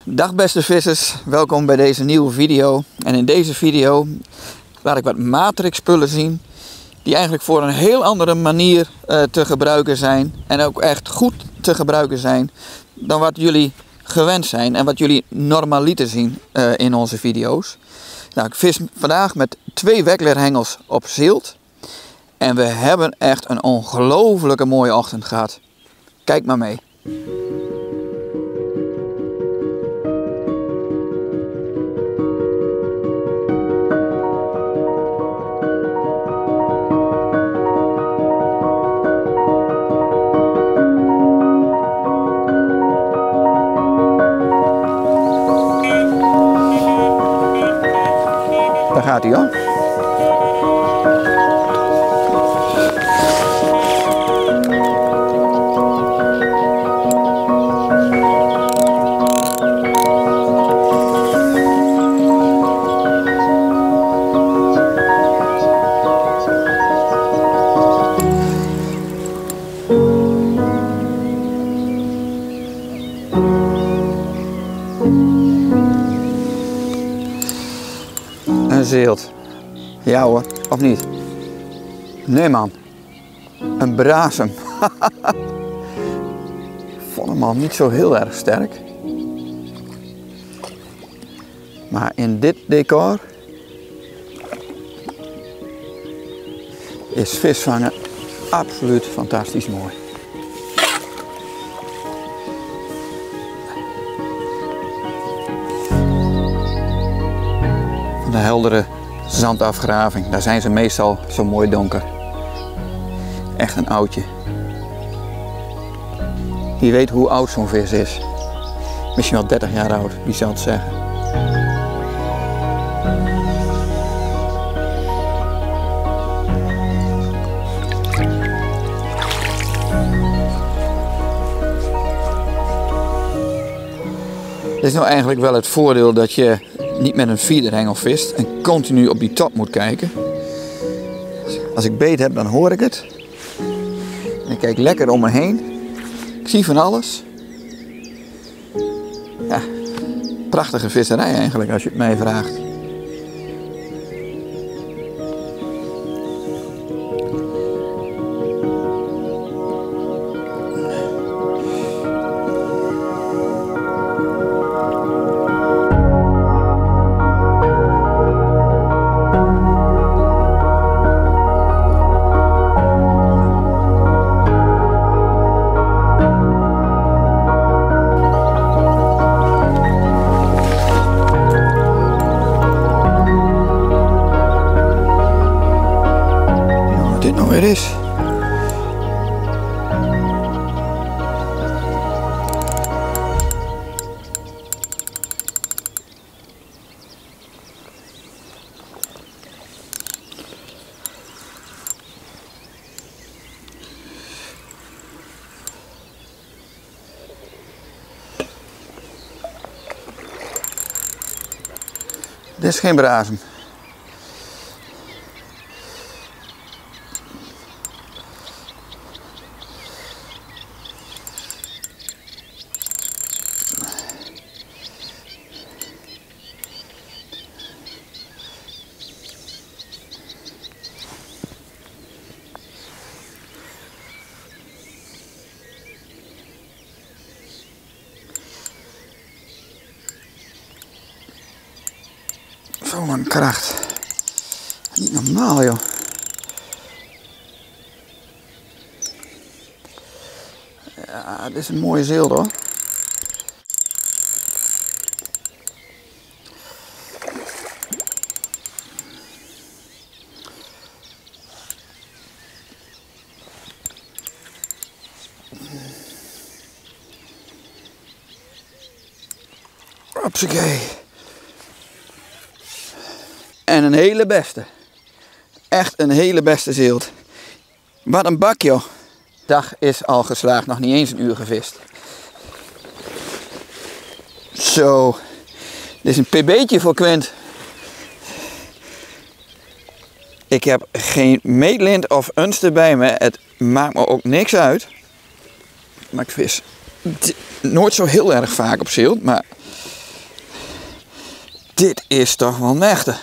Dag beste vissers, welkom bij deze nieuwe video. En in deze video laat ik wat matrix spullen zien die eigenlijk voor een heel andere manier te gebruiken zijn. En ook echt goed te gebruiken zijn dan wat jullie gewend zijn en wat jullie normaliter zien in onze video's. Nou, ik vis vandaag met 2 weklerhengels op zilt. En we hebben echt een ongelofelijke mooie ochtend gehad. Kijk maar mee. Daar gaat hij hoor. Een zilt. Ja hoor, of niet? Nee man. Een brasem. Vond hem al niet zo heel erg sterk. Maar in dit decor is visvangen absoluut fantastisch mooi. De heldere zandafgraving, daar zijn ze meestal zo mooi donker. Echt een oudje. Wie weet hoe oud zo'n vis is. Misschien wel 30 jaar oud, wie zal het zeggen. Dit is nou eigenlijk wel het voordeel dat je niet met een feederhengel vist en continu op die top moet kijken. Als ik beet heb, dan hoor ik het. En ik kijk lekker om me heen. Ik zie van alles. Ja, prachtige visserij eigenlijk als je het mij vraagt. Dit nou weer is. Dit is geen brasem. Zo'n kracht. Niet normaal joh. Ja, dit is een mooie zilt hoor. Hopsakee. En een hele beste. Echt een hele beste zilt. Wat een bak joh. De dag is al geslaagd, nog niet eens een uur gevist. Zo. Dit is een pb'tje voor Quint. Ik heb geen meetlint of unster bij me. Het maakt me ook niks uit. Maar ik vis nooit zo heel erg vaak op zilt. Maar Dit is toch wel een echte.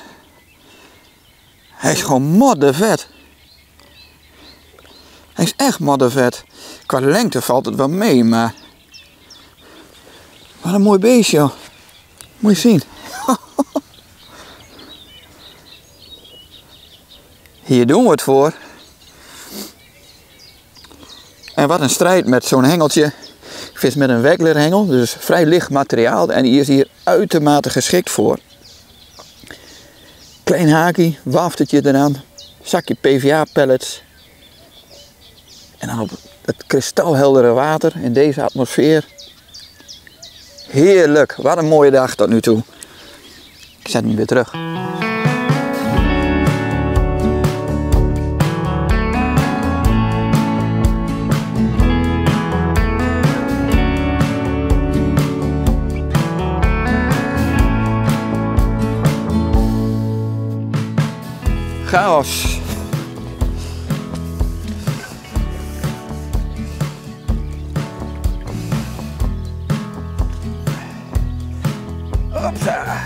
Hij is gewoon moddervet. Hij is echt moddervet. Qua lengte valt het wel mee, maar... Wat een mooi beestje, joh. Moet je zien. Hier doen we het voor. En wat een strijd met zo'n hengeltje. Ik vis met een Weckler-hengel, dus vrij licht materiaal. En die is hier uitermate geschikt voor. Klein haakje, waftertje eraan. Zakje PVA-pellets. En dan op het kristalheldere water in deze atmosfeer. Heerlijk, wat een mooie dag tot nu toe. Ik zet hem weer terug. Chaos. Hopsa.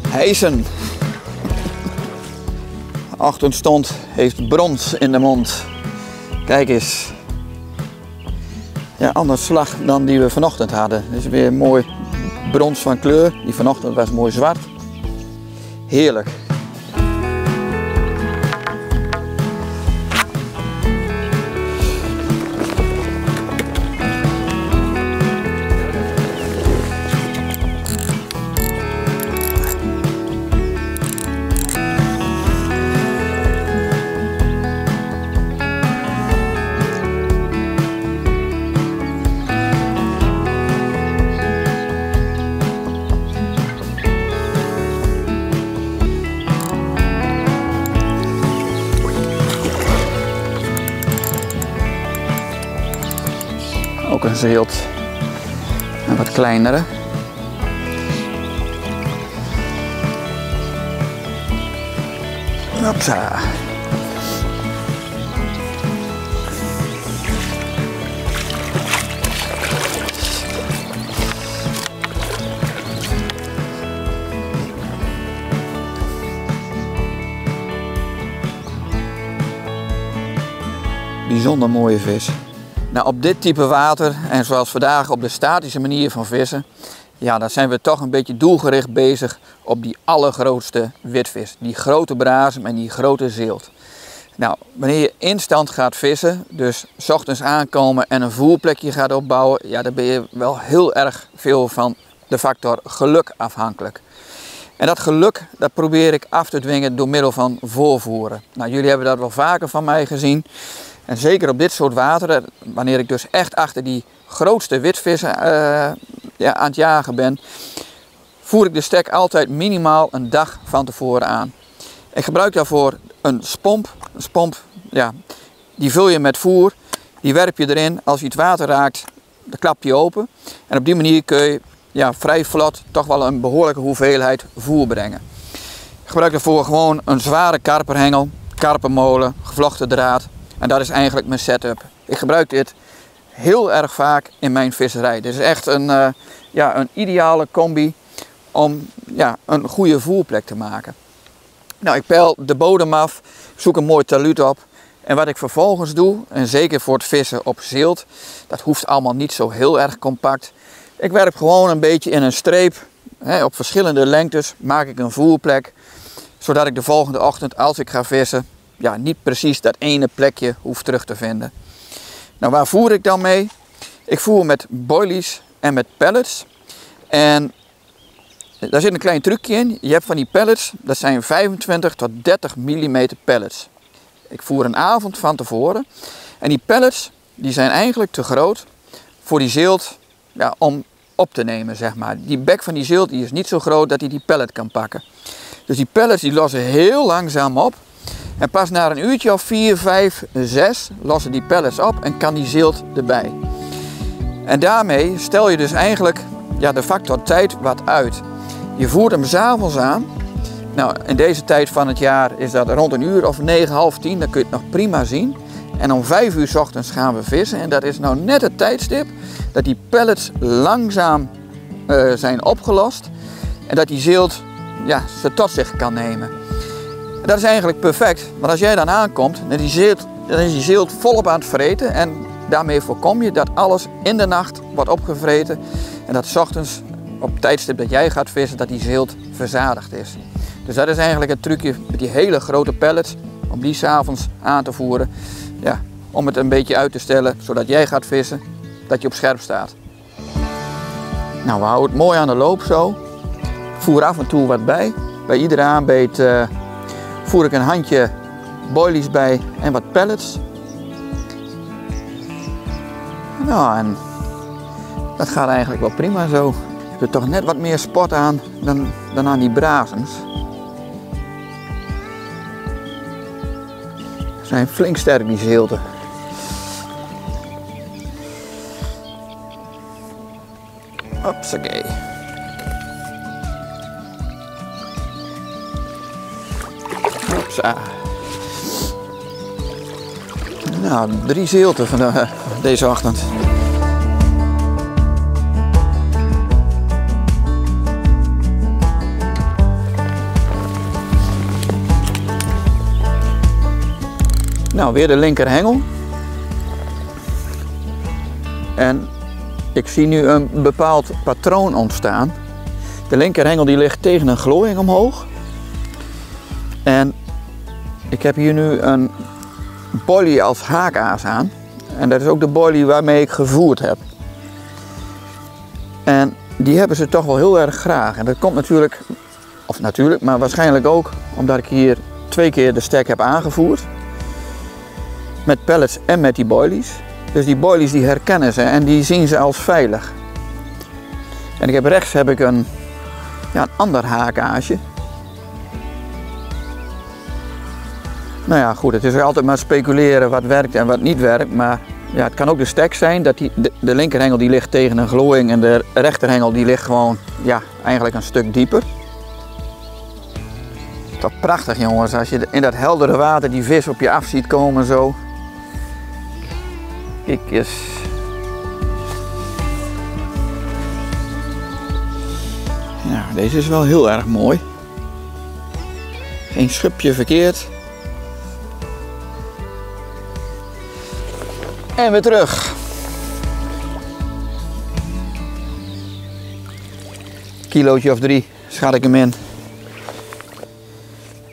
Hijsen. Ochtendstond heeft brons in de mond. Kijk eens. Ja, anders slag dan die we vanochtend hadden. Dus weer mooi brons van kleur. Die vanochtend was mooi zwart. Heerlijk. Ook een zeelt, een wat kleinere. Hopsa. Bijzonder mooie vis. Nou, op dit type water en zoals vandaag op de statische manier van vissen, ja, dan zijn we toch een beetje doelgericht bezig op die allergrootste witvis. Die grote brazen en die grote zeelt. Nou, wanneer je instant gaat vissen, dus 's ochtends aankomen en een voerplekje gaat opbouwen, ja, dan ben je wel heel erg veel van de factor geluk afhankelijk. En dat geluk, dat probeer ik af te dwingen door middel van voorvoeren. Nou, jullie hebben dat wel vaker van mij gezien. En zeker op dit soort wateren, wanneer ik dus echt achter die grootste witvissen aan het jagen ben, voer ik de stek altijd minimaal een dag van tevoren aan. Ik gebruik daarvoor een spomp. Een spomp, ja, die vul je met voer, die werp je erin. Als je het water raakt, dan klap je open. En op die manier kun je vrij vlot toch wel een behoorlijke hoeveelheid voer brengen. Ik gebruik daarvoor gewoon een zware karperhengel, karpermolen, gevlochten draad. En dat is eigenlijk mijn setup. Ik gebruik dit heel erg vaak in mijn visserij. Dit is echt een ideale combi om een goede voerplek te maken. Nou, ik peil de bodem af, zoek een mooi taluut op. En wat ik vervolgens doe, en zeker voor het vissen op zeelt, dat hoeft allemaal niet zo heel erg compact. Ik werp gewoon een beetje in een streep, op verschillende lengtes maak ik een voerplek. Zodat ik de volgende ochtend, als ik ga vissen, niet precies dat ene plekje hoef terug te vinden. Nou, waar voer ik dan mee? Ik voer met boilies en met pellets. En daar zit een klein trucje in. Je hebt van die pellets, dat zijn 25 tot 30 mm pellets. Ik voer een avond van tevoren. En die pellets, die zijn eigenlijk te groot voor die zeelt om op te nemen, zeg maar. Die bek van die zeelt die is niet zo groot dat hij die pellet kan pakken. Dus die pellets die lossen heel langzaam op. En pas na een uurtje of 4, 5, 6 lossen die pellets op en kan die zeelt erbij. En daarmee stel je dus eigenlijk de factor tijd wat uit. Je voert hem 's avonds aan. Nou, in deze tijd van het jaar is dat rond een uur of 9, half 10, dan kun je het nog prima zien. En om 5 uur 's ochtends gaan we vissen. En dat is nou net het tijdstip dat die pellets langzaam zijn opgelost. En dat die zilt ze tot zich kan nemen. En dat is eigenlijk perfect. Want als jij dan aankomt, dan is die zilt volop aan het vreten. En daarmee voorkom je dat alles in de nacht wordt opgevreten. En dat 's ochtends op het tijdstip dat jij gaat vissen, dat die zilt verzadigd is. Dus dat is eigenlijk het trucje met die hele grote pellets. Om die 's avonds aan te voeren. Ja, om het een beetje uit te stellen, zodat jij gaat vissen, dat je op scherp staat. Nou, we houden het mooi aan de loop zo. Voer af en toe wat bij. Bij iedere aanbeet voer ik een handje boilies bij en wat pellets. Nou, en dat gaat eigenlijk wel prima zo. Je hebt er toch net wat meer sport aan dan aan die brazens. Ze zijn flink sterk, die zilten. Hopsakee. Hopsa. Nou, 3 zilten van deze ochtend. Nou, weer de linkerhengel. En ik zie nu een bepaald patroon ontstaan. De linkerhengel die ligt tegen een glooiing omhoog. En ik heb hier nu een boilie als haakaas aan. En dat is ook de boilie waarmee ik gevoerd heb. En die hebben ze toch wel heel erg graag. En dat komt natuurlijk, maar waarschijnlijk ook omdat ik hier 2 keer de stek heb aangevoerd. Met pellets en met die boilies. Dus die boilies die herkennen ze en die zien ze als veilig. En rechts heb ik een ander haakaasje. Nou ja, goed, het is altijd maar speculeren wat werkt en wat niet werkt. Maar ja, het kan ook de stek zijn dat de linkerhengel die ligt tegen een glooiing en de rechterhengel die ligt gewoon eigenlijk een stuk dieper. Toch prachtig, jongens, als je in dat heldere water die vis op je af ziet komen zo. Kijk eens. Nou, deze is wel heel erg mooi. Geen schubje verkeerd. En weer terug. Kilootje of 3 schat ik hem in.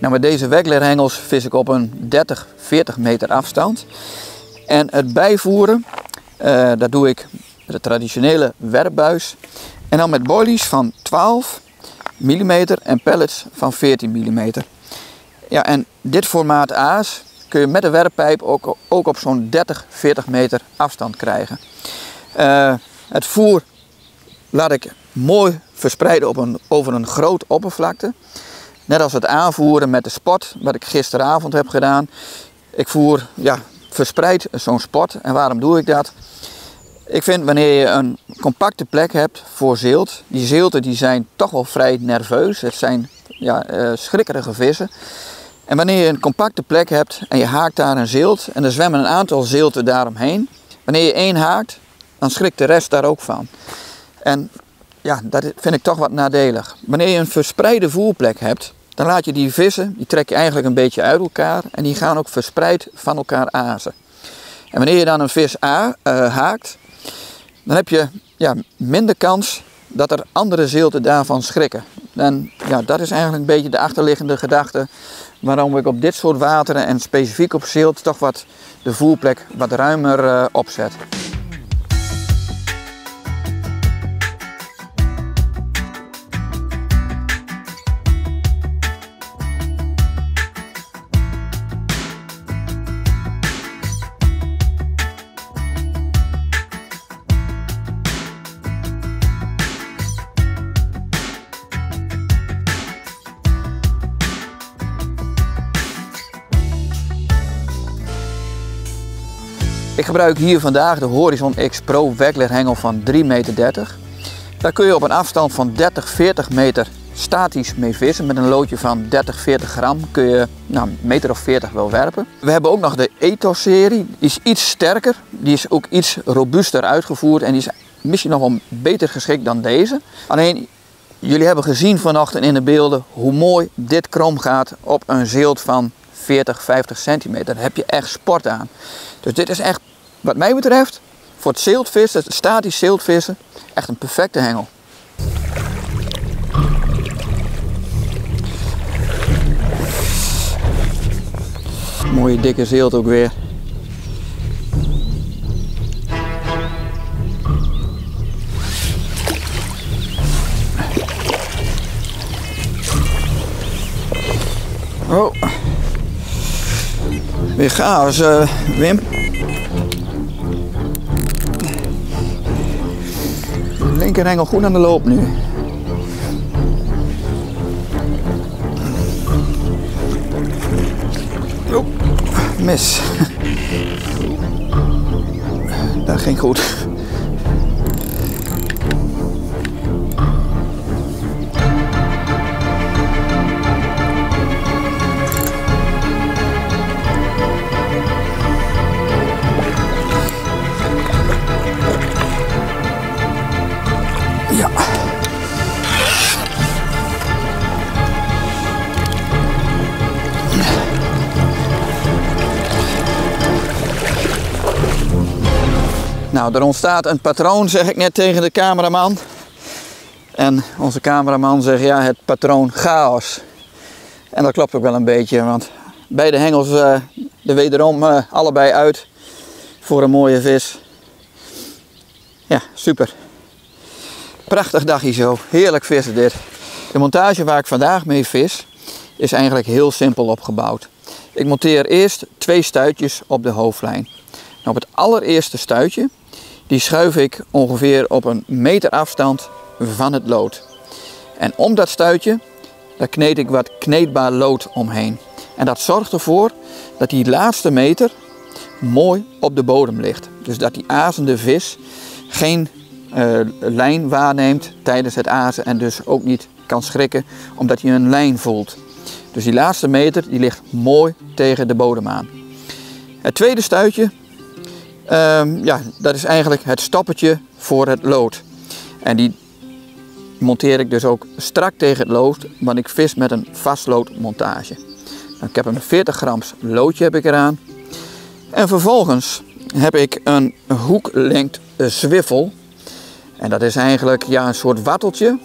Nou, met deze weglerhengels vis ik op een 30-40 meter afstand. En het bijvoeren, dat doe ik met de traditionele werpbuis. En dan met boilies van 12 mm en pellets van 14 mm. Ja, en dit formaat aas kun je met de werppijp ook op zo'n 30-40 meter afstand krijgen. Het voer laat ik mooi verspreiden over een groot oppervlakte. Net als het aanvoeren met de spot, wat ik gisteravond heb gedaan. Ik voer verspreid zo'n spot. En waarom doe ik dat? Ik vind wanneer je een compacte plek hebt voor zilt. Die zilten die zijn toch wel vrij nerveus. Het zijn schrikkerige vissen. En wanneer je een compacte plek hebt en je haakt daar een zilt. En er zwemmen een aantal zilten daaromheen. Wanneer je 1 haakt, dan schrikt de rest daar ook van. En ja, dat vind ik toch wat nadelig. Wanneer je een verspreide voerplek hebt, dan laat je die vissen, die trek je eigenlijk een beetje uit elkaar. En die gaan ook verspreid van elkaar azen. En wanneer je dan een vis haakt, dan heb je minder kans dat er andere zilten daarvan schrikken. En dat is eigenlijk een beetje de achterliggende gedachte waarom ik op dit soort wateren en specifiek op zilt toch wat de voerplek wat ruimer opzet. Ik gebruik hier vandaag de Horizon X Pro weglerhengel van 3,30 meter. Daar kun je op een afstand van 30-40 meter statisch mee vissen. Met een loodje van 30, 40 gram kun je een meter of 40 wel werpen. We hebben ook nog de Ethos-serie. Die is iets sterker. Die is ook iets robuuster uitgevoerd. En die is misschien nog wel beter geschikt dan deze. Alleen, jullie hebben gezien vanochtend in de beelden hoe mooi dit krom gaat op een zilt van 40, 50 centimeter. Daar heb je echt sport aan. Dus dit is echt, wat mij betreft, voor het ziltvissen, het statisch ziltvissen, echt een perfecte hengel. Mooie dikke zilt ook weer. Oh, weer chaos, Wim. De linkerhengel goed aan de loop nu. Oh, mis. Dat ging goed. Ja. Nou, er ontstaat een patroon, zeg ik net tegen de cameraman. En onze cameraman zegt ja, het patroon chaos. En dat klopt ook wel een beetje, want beide hengels er wederom allebei uit voor een mooie vis. Ja, super. Prachtig dagje zo, heerlijk vissen dit. De montage waar ik vandaag mee vis is eigenlijk heel simpel opgebouwd. Ik monteer eerst 2 stuitjes op de hoofdlijn. Nou, op het allereerste stuitje, die schuif ik ongeveer op een meter afstand van het lood. En om dat stuitje, daar kneed ik wat kneedbaar lood omheen. En dat zorgt ervoor dat die laatste meter mooi op de bodem ligt. Dus dat die azende vis geen lijn waarneemt tijdens het azen en dus ook niet kan schrikken omdat hij een lijn voelt. Dus die laatste meter die ligt mooi tegen de bodem aan. Het tweede stuitje, ja, dat is eigenlijk het stoppertje voor het lood. En die monteer ik dus ook strak tegen het lood, want ik vis met een vastloodmontage. Nou, ik heb een 40 grams loodje heb ik eraan. En vervolgens heb ik een hoeklengte zwivel. En dat is eigenlijk ja, een soort watteltje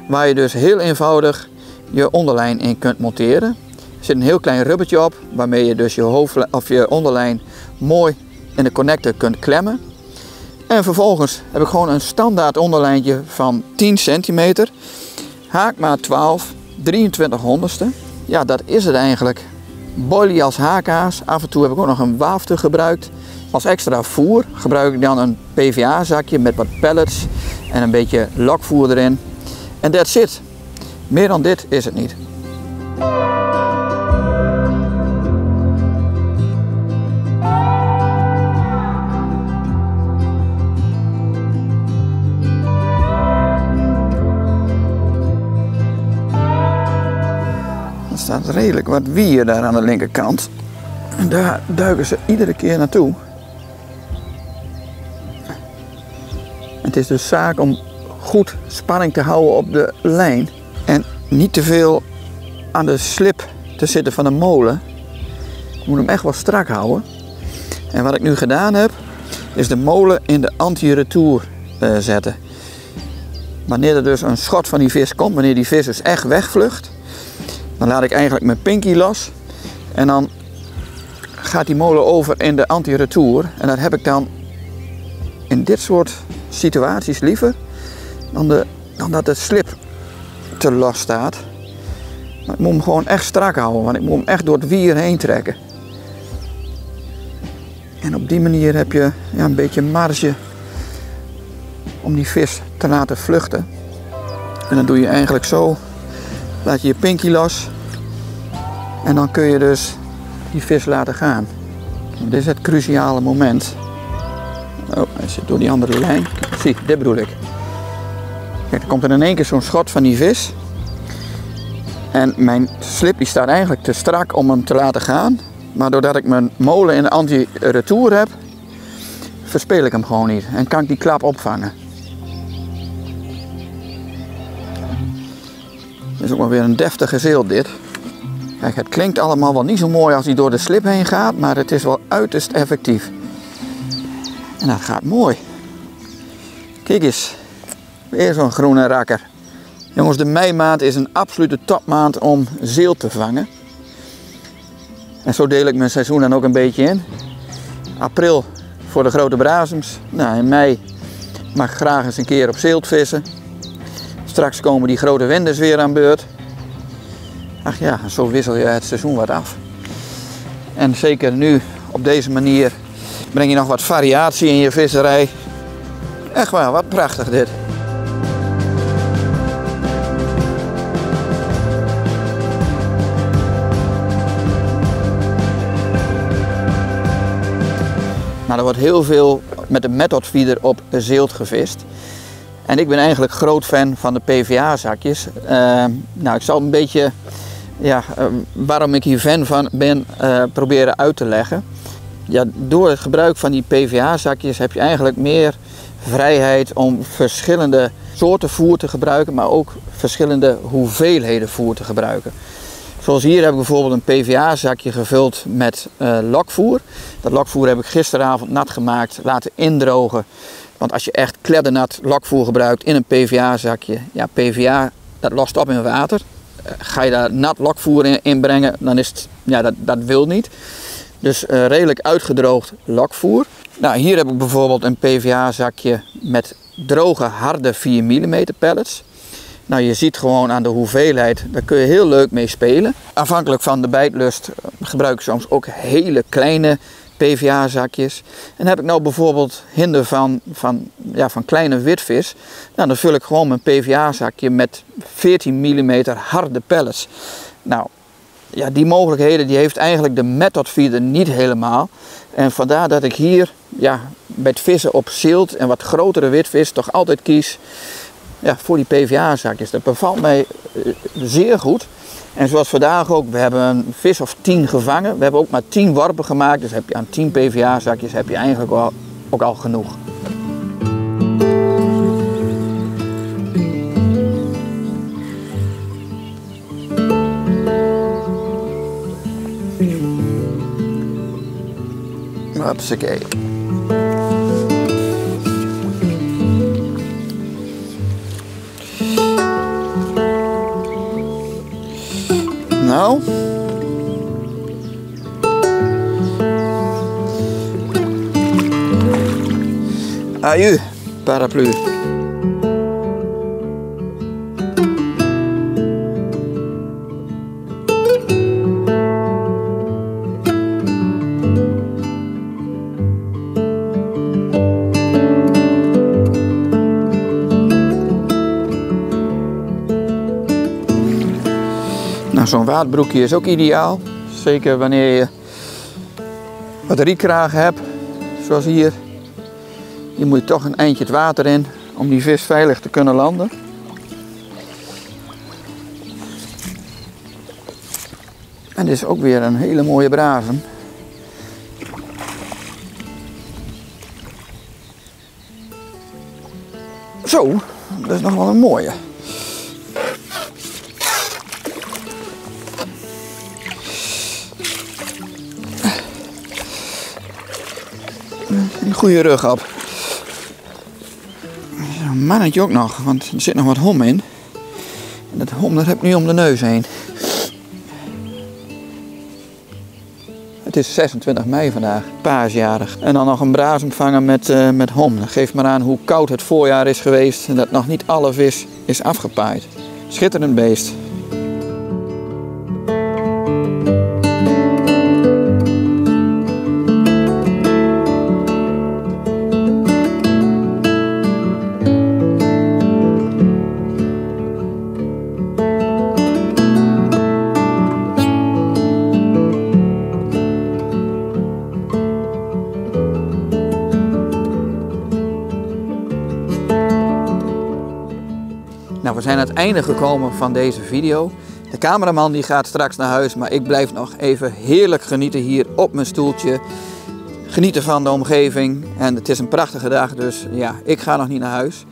waar je dus heel eenvoudig je onderlijn in kunt monteren. Er zit een heel klein rubbertje op waarmee je dus je onderlijn mooi in de connector kunt klemmen. En vervolgens heb ik gewoon een standaard onderlijntje van 10 centimeter. Haakmaat 12, 23 honderdste. Ja, dat is het eigenlijk. Boilie als haakhaas. Af en toe heb ik ook nog een waafte gebruikt. Als extra voer gebruik ik dan een PVA zakje met wat pellets en een beetje lokvoer erin. En that's it. Meer dan dit is het niet. Er staat redelijk wat wier daar aan de linkerkant. En daar duiken ze iedere keer naartoe. Het is dus zaak om goed spanning te houden op de lijn. En niet te veel aan de slip te zitten van de molen. Je moet hem echt wel strak houden. En wat ik nu gedaan heb, is de molen in de anti-retour zetten. Wanneer er dus een schot van die vis komt, wanneer die vis dus echt wegvlucht, dan laat ik eigenlijk mijn pinky los. En dan gaat die molen over in de anti-retour. En dat heb ik dan in dit soort situaties liever dan dat de slip te los staat. Maar ik moet hem gewoon echt strak houden, want ik moet hem echt door het wier heen trekken. En op die manier heb je ja, een beetje marge om die vis te laten vluchten. En dan doe je eigenlijk zo, laat je je pinky los en dan kun je dus die vis laten gaan. En dit is het cruciale moment. Oh, hij zit door die andere lijn. Zie, dit bedoel ik. Kijk, dan komt er in één keer zo'n schot van die vis. En mijn slip die staat eigenlijk te strak om hem te laten gaan. Maar doordat ik mijn molen in de anti-retour heb, verspeel ik hem gewoon niet. En kan ik die klap opvangen. Dit is ook wel weer een deftige zeel dit. Kijk, het klinkt allemaal wel niet zo mooi als hij door de slip heen gaat, maar het is wel uiterst effectief. En dat gaat mooi. Kijk eens, weer zo'n groene rakker. Jongens, de meimaand is een absolute topmaand om zeel te vangen. En zo deel ik mijn seizoen dan ook een beetje in. April voor de grote brazems. Nou, in mei mag ik graag eens een keer op zeelt vissen. Straks komen die grote wenders weer aan beurt. Ach ja, zo wissel je het seizoen wat af. En zeker nu op deze manier breng je nog wat variatie in je visserij. Echt wel, wat prachtig dit. Nou, er wordt heel veel met de method feeder op zeelt gevist. En ik ben eigenlijk groot fan van de PVA zakjes. Nou, ik zal een beetje waarom ik hier fan van ben proberen uit te leggen. Ja, door het gebruik van die PVA zakjes heb je eigenlijk meer vrijheid om verschillende soorten voer te gebruiken, maar ook verschillende hoeveelheden voer te gebruiken. Zoals hier heb ik bijvoorbeeld een PVA zakje gevuld met lokvoer. Dat lokvoer heb ik gisteravond nat gemaakt, laten indrogen. Want als je echt kleddernat lokvoer gebruikt in een PVA zakje, ja, PVA dat lost op in water. Ga je daar nat lokvoer in brengen, dan is het, ja, dat wil niet. Dus redelijk uitgedroogd lokvoer. Nou, hier heb ik bijvoorbeeld een PVA zakje met droge harde 4 mm pellets. Nou, je ziet gewoon aan de hoeveelheid, daar kun je heel leuk mee spelen. Afhankelijk van de bijtlust gebruik ik soms ook hele kleine PVA zakjes. En heb ik nou bijvoorbeeld hinder van kleine witvis, nou, dan vul ik gewoon mijn PVA zakje met 14 mm harde pellets. Nou, ja, die mogelijkheden die heeft eigenlijk de method feeder niet helemaal. En vandaar dat ik hier bij het vissen op zilt en wat grotere witvis toch altijd kies voor die PVA zakjes. Dat bevalt mij zeer goed. En zoals vandaag ook, we hebben een vis of 10 gevangen. We hebben ook maar 10 worpen gemaakt. Dus heb je aan 10 PVA zakjes heb je eigenlijk ook al genoeg. Hupsakee. Nou. Aju, paraplu. Nou, zo'n waadbroekje is ook ideaal. Zeker wanneer je wat rietkragen hebt, zoals hier. Hier moet je toch een eindje het water in om die vis veilig te kunnen landen. En dit is ook weer een hele mooie brazem. Zo, dat is nog wel een mooie. Een goede rug op. Een mannetje ook nog, want er zit nog wat hom in. En dat hom dat heb ik nu om de neus heen. Het is 26 mei vandaag, paasjarig. En dan nog een brazem vangen met hom. Dat geeft maar aan hoe koud het voorjaar is geweest en dat nog niet alle vis is afgepaaid. Schitterend beest. Nou, we zijn aan het einde gekomen van deze video. De cameraman die gaat straks naar huis, maar ik blijf nog even heerlijk genieten hier op mijn stoeltje. Genieten van de omgeving en het is een prachtige dag, dus ja, ik ga nog niet naar huis.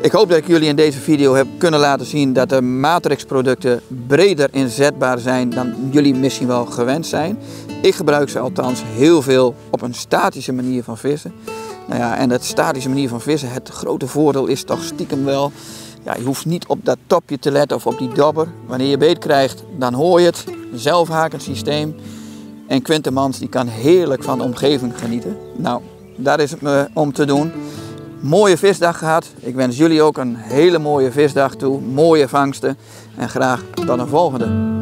Ik hoop dat ik jullie in deze video heb kunnen laten zien dat de Matrix producten breder inzetbaar zijn dan jullie misschien wel gewend zijn. Ik gebruik ze althans heel veel op een statische manier van vissen. Nou ja, en dat statische manier van vissen, het grote voordeel is toch stiekem wel, ja, je hoeft niet op dat topje te letten of op die dobber. Wanneer je beet krijgt, dan hoor je het, een zelfhakend systeem. En Quintemans die kan heerlijk van de omgeving genieten. Nou, daar is het me om te doen. Mooie visdag gehad. Ik wens jullie ook een hele mooie visdag toe. Mooie vangsten. En graag tot een volgende.